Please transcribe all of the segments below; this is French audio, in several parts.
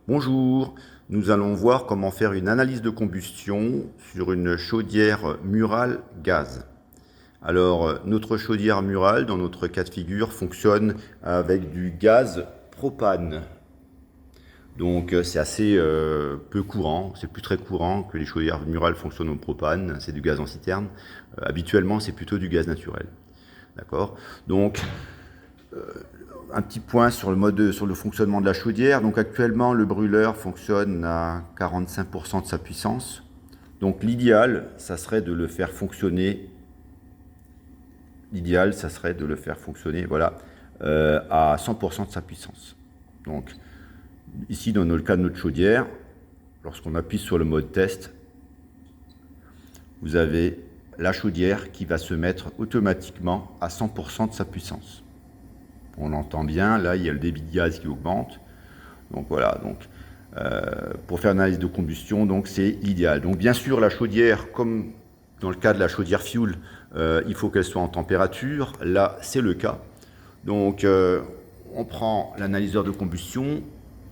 Bonjour, nous allons voir comment faire une analyse de combustion sur une chaudière murale gaz. Alors, notre chaudière murale, dans notre cas de figure, fonctionne avec du gaz propane. Donc, c'est assez peu courant, c'est plus très courant que les chaudières murales fonctionnent au propane, c'est du gaz en citerne. Habituellement, c'est plutôt du gaz naturel. D'accord? Donc, un petit point sur le fonctionnement de la chaudière. Donc actuellement, le brûleur fonctionne à 45% de sa puissance. Donc l'idéal, ça serait de le faire fonctionner. L'idéal, ça serait de le faire fonctionner, voilà, à 100% de sa puissance. Donc ici, dans le cas de notre chaudière, lorsqu'on appuie sur le mode test, vous avez la chaudière qui va se mettre automatiquement à 100% de sa puissance. On l'entend bien, là il y a le débit de gaz qui augmente. Donc voilà, pour faire une analyse de combustion, donc c'est l'idéal. Donc bien sûr la chaudière, comme dans le cas de la chaudière fuel, il faut qu'elle soit en température. Là c'est le cas. Donc on prend l'analyseur de combustion,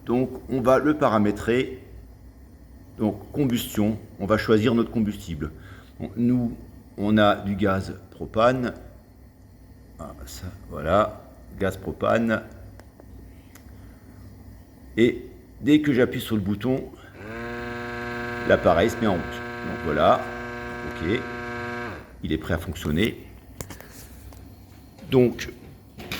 donc on va le paramétrer. Donc combustion, on va choisir notre combustible. Donc, nous, on a du gaz propane. Ça, voilà. Gaz propane, et dès que j'appuie sur le bouton, l'appareil se met en route. Donc voilà, ok, il est prêt à fonctionner. Donc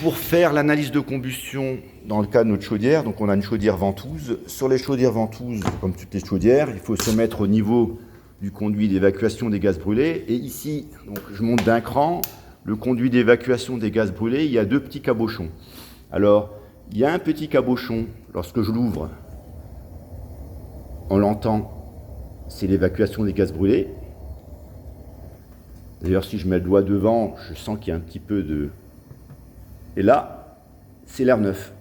pour faire l'analyse de combustion dans le cas de notre chaudière, donc on a une chaudière ventouse. Sur les chaudières ventouses, comme toutes les chaudières, il faut se mettre au niveau du conduit d'évacuation des gaz brûlés. Et ici, donc je monte d'un cran. Le conduit d'évacuation des gaz brûlés, il y a deux petits cabochons. Alors, il y a un petit cabochon, lorsque je l'ouvre, on l'entend, c'est l'évacuation des gaz brûlés. D'ailleurs, si je mets le doigt devant, je sens qu'il y a un petit peu de... Et là, c'est l'air neuf.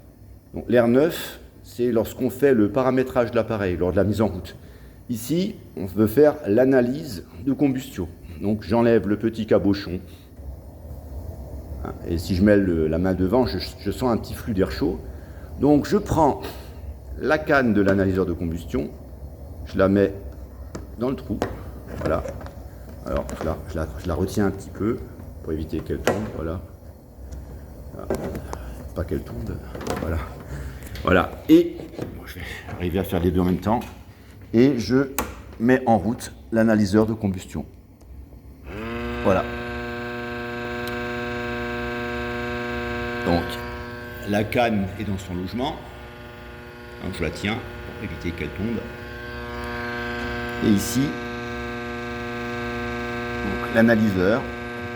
Donc l'air neuf, c'est lorsqu'on fait le paramétrage de l'appareil, lors de la mise en route. Ici, on veut faire l'analyse de combustion. Donc j'enlève le petit cabochon. Et si je mets la main devant, je sens un petit flux d'air chaud. Donc je prends la canne de l'analyseur de combustion, je la mets dans le trou. Voilà. Alors je la retiens un petit peu pour éviter qu'elle tombe. Voilà. Pas qu'elle tombe. Voilà. Voilà. Et je vais arriver à faire les deux en même temps. Et je mets en route l'analyseur de combustion. Voilà. Donc, la canne est dans son logement. Donc, je la tiens pour éviter qu'elle tombe. Et ici, l'analyseur,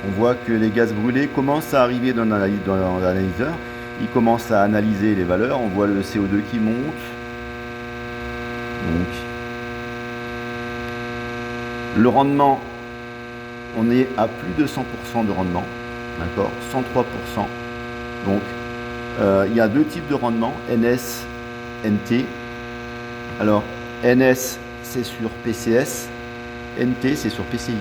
on voit que les gaz brûlés commencent à arriver dans l'analyseur. Il commence à analyser les valeurs. On voit le CO2 qui monte. Donc, le rendement, on est à plus de 100% de rendement. D'accord, 103%. Donc, il y a deux types de rendement, NS, NT. Alors, NS, c'est sur PCS, NT, c'est sur PCI.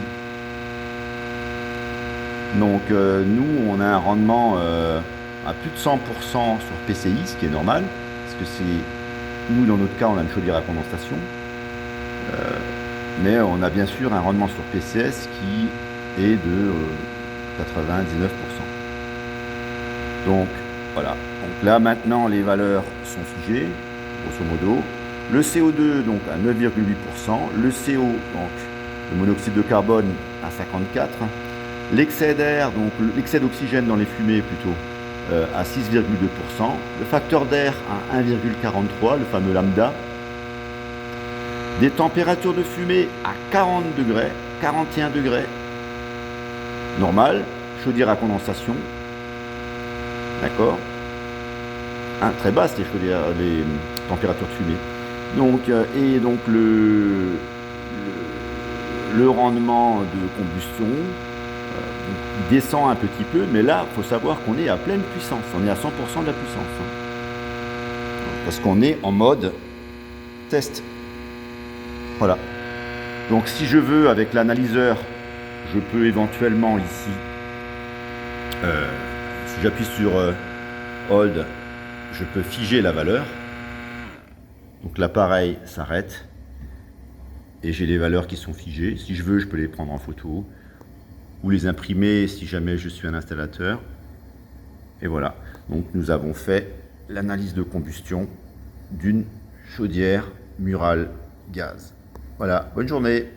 Donc, nous, on a un rendement à plus de 100% sur PCI, ce qui est normal, parce que c'est, nous, dans notre cas, on a une chaudière à condensation. Mais on a bien sûr un rendement sur PCS qui est de 99%. Donc voilà, donc là maintenant les valeurs sont figées, grosso modo. Le CO2 donc à 9,8%, le CO, donc le monoxyde de carbone à 54%, l'excès d'air, donc l'excès d'oxygène dans les fumées plutôt, à 6,2%, le facteur d'air à 1,43, le fameux lambda, des températures de fumée à 40 degrés, 41 degrés, normal, chaudière à condensation. D'accord, très basse les températures de fumée. Donc, et donc le rendement de combustion descend un petit peu, mais là, il faut savoir qu'on est à pleine puissance. On est à 100% de la puissance. Parce qu'on est en mode test. Voilà. Donc, si je veux, avec l'analyseur, je peux éventuellement ici... si j'appuie sur Hold, je peux figer la valeur. Donc l'appareil s'arrête et j'ai les valeurs qui sont figées. Si je veux, je peux les prendre en photo ou les imprimer si jamais je suis un installateur. Et voilà, donc nous avons fait l'analyse de combustion d'une chaudière murale gaz. Voilà, bonne journée.